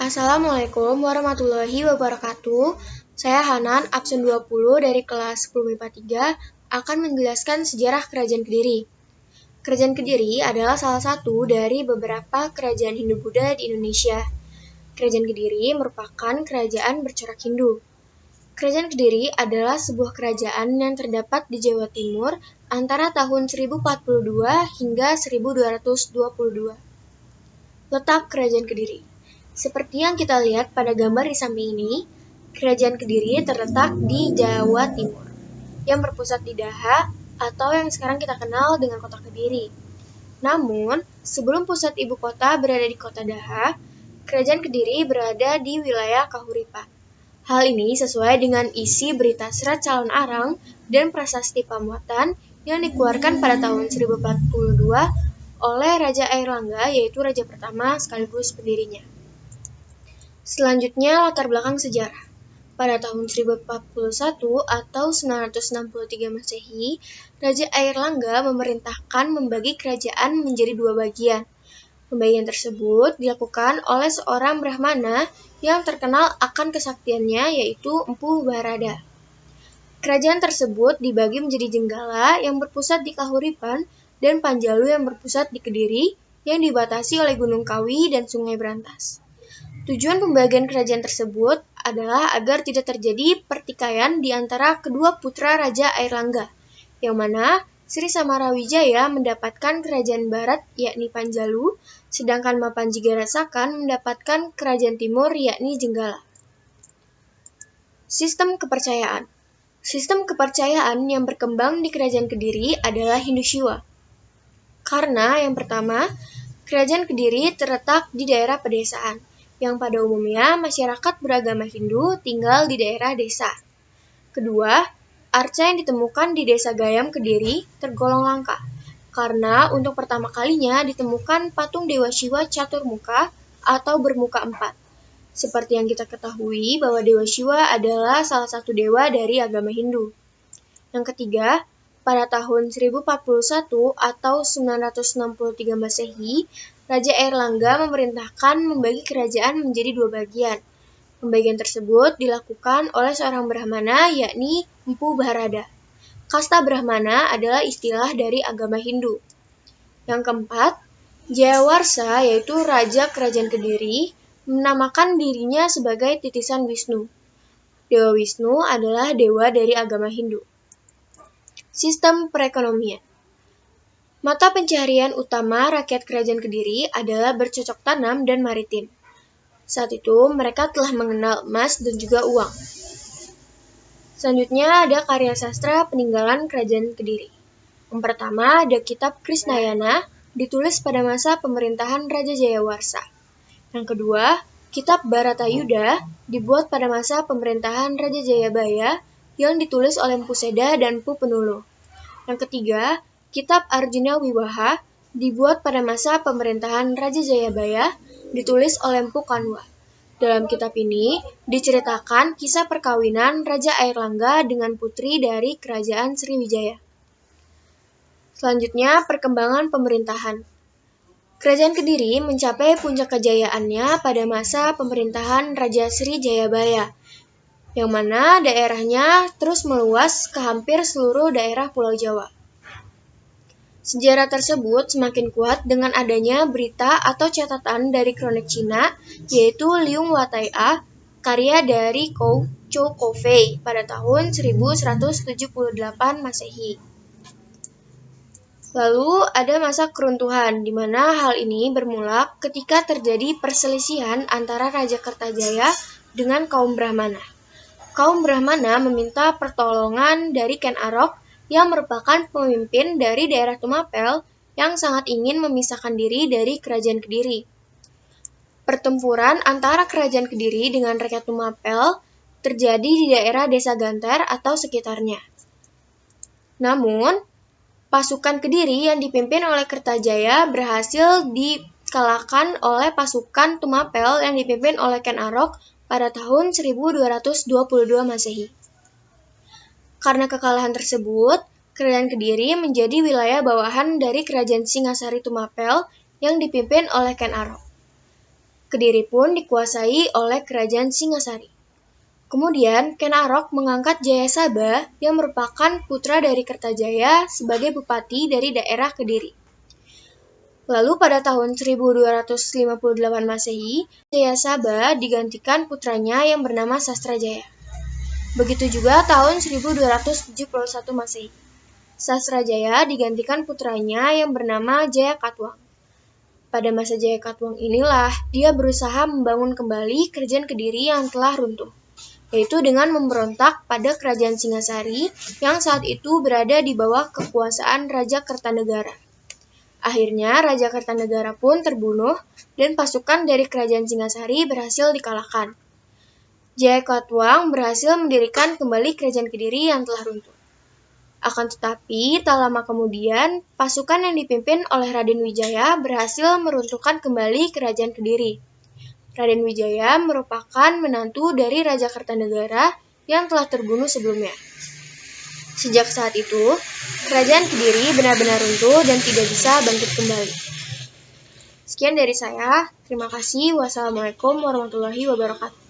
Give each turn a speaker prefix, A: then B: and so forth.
A: Assalamualaikum warahmatullahi wabarakatuh. Saya Hanan, absen 20 dari kelas 10 MIPA 3, akan menjelaskan sejarah Kerajaan Kediri. Kerajaan Kediri adalah salah satu dari beberapa kerajaan Hindu-Buddha di Indonesia. Kerajaan Kediri merupakan kerajaan bercorak Hindu. Kerajaan Kediri adalah sebuah kerajaan yang terdapat di Jawa Timur antara tahun 1042 hingga 1222. Letak Kerajaan Kediri. Seperti yang kita lihat pada gambar di samping ini, Kerajaan Kediri terletak di Jawa Timur, yang berpusat di Daha atau yang sekarang kita kenal dengan kota Kediri. Namun, sebelum pusat ibu kota berada di kota Daha, Kerajaan Kediri berada di wilayah Kahuripan. Hal ini sesuai dengan isi berita serat calon arang dan prasasti pamuatan yang dikeluarkan pada tahun 1042 oleh Raja Airlangga, yaitu raja pertama sekaligus pendirinya. Selanjutnya, latar belakang sejarah. Pada tahun 1041 atau 963 Masehi, Raja Airlangga memerintahkan membagi kerajaan menjadi dua bagian. Pembagian tersebut dilakukan oleh seorang Brahmana yang terkenal akan kesaktiannya, yaitu Empu Barada. Kerajaan tersebut dibagi menjadi Jenggala yang berpusat di Kahuripan dan Panjalu yang berpusat di Kediri yang dibatasi oleh Gunung Kawi dan Sungai Brantas. Tujuan pembagian kerajaan tersebut adalah agar tidak terjadi pertikaian di antara kedua putra Raja Airlangga, yang mana Sri Samarawijaya mendapatkan kerajaan barat yakni Panjalu, sedangkan Mapanjigarasakan mendapatkan kerajaan timur yakni Jenggala. Sistem kepercayaan. Sistem kepercayaan yang berkembang di Kerajaan Kediri adalah Hindu Shiva. Karena yang pertama, Kerajaan Kediri terletak di daerah pedesaan, yang pada umumnya masyarakat beragama Hindu tinggal di daerah desa. Kedua, arca yang ditemukan di Desa Gayam Kediri tergolong langka, karena untuk pertama kalinya ditemukan patung Dewa Shiva Caturmuka atau bermuka empat. Seperti yang kita ketahui bahwa Dewa Shiva adalah salah satu dewa dari agama Hindu. Yang ketiga, pada tahun 1041 atau 963 Masehi, Raja Airlangga memerintahkan membagi kerajaan menjadi dua bagian. Pembagian tersebut dilakukan oleh seorang Brahmana yakni Empu Barada. Kasta Brahmana adalah istilah dari agama Hindu. Yang keempat, Jayawarsa yaitu Raja Kerajaan Kediri menamakan dirinya sebagai titisan Wisnu. Dewa Wisnu adalah dewa dari agama Hindu. Sistem perekonomian. Mata pencaharian utama rakyat Kerajaan Kediri adalah bercocok tanam dan maritim. Saat itu, mereka telah mengenal emas dan juga uang. Selanjutnya ada karya sastra peninggalan Kerajaan Kediri. Yang pertama ada kitab Krisnayana, ditulis pada masa pemerintahan Raja Jayawarsa. Yang kedua, kitab Bharatayuda, dibuat pada masa pemerintahan Raja Jayabaya, yang ditulis oleh Empu Seda dan Empu Penuluh. Yang ketiga, kitab Arjuna Wiwaha, dibuat pada masa pemerintahan Raja Jayabaya, ditulis oleh Empu Kanwa. Dalam kitab ini, diceritakan kisah perkawinan Raja Airlangga dengan putri dari Kerajaan Sriwijaya. Selanjutnya, perkembangan pemerintahan. Kerajaan Kediri mencapai puncak kejayaannya pada masa pemerintahan Raja Sri Jayabaya, yang mana daerahnya terus meluas ke hampir seluruh daerah Pulau Jawa. Sejarah tersebut semakin kuat dengan adanya berita atau catatan dari kronik Cina, yaitu Liung Watai'a, karya dari Kou Chou Kovei pada tahun 1178 Masehi. Lalu ada masa keruntuhan, di mana hal ini bermula ketika terjadi perselisihan antara Raja Kertajaya dengan kaum Brahmana. Kaum Brahmana meminta pertolongan dari Ken Arok yang merupakan pemimpin dari daerah Tumapel yang sangat ingin memisahkan diri dari Kerajaan Kediri. Pertempuran antara Kerajaan Kediri dengan rakyat Tumapel terjadi di daerah Desa Ganter atau sekitarnya. Namun, pasukan Kediri yang dipimpin oleh Kertajaya berhasil dikalahkan oleh pasukan Tumapel yang dipimpin oleh Ken Arok pada tahun 1222 Masehi. Karena kekalahan tersebut, Kerajaan Kediri menjadi wilayah bawahan dari Kerajaan Singasari Tumapel yang dipimpin oleh Ken Arok. Kediri pun dikuasai oleh kerajaan Singasari. Kemudian, Ken Arok mengangkat Jayasaba yang merupakan putra dari Kertajaya sebagai bupati dari daerah Kediri. Lalu pada tahun 1258 Masehi, Jayasaba digantikan putranya yang bernama Sastrajaya. Begitu juga tahun 1271 Masehi. Sastrajaya digantikan putranya yang bernama Jayakatwang. Pada masa Jayakatwang inilah dia berusaha membangun kembali kerajaan Kediri yang telah runtuh, yaitu dengan memberontak pada kerajaan Singasari yang saat itu berada di bawah kekuasaan Raja Kertanegara. Akhirnya Raja Kertanegara pun terbunuh dan pasukan dari kerajaan Singasari berhasil dikalahkan. Jayakatwang berhasil mendirikan kembali kerajaan Kediri yang telah runtuh. Akan tetapi, tak lama kemudian, pasukan yang dipimpin oleh Raden Wijaya berhasil meruntuhkan kembali kerajaan Kediri. Raden Wijaya merupakan menantu dari Raja Kertanegara yang telah terbunuh sebelumnya. Sejak saat itu, kerajaan Kediri benar-benar runtuh dan tidak bisa bangkit kembali. Sekian dari saya, terima kasih. Wassalamualaikum warahmatullahi wabarakatuh.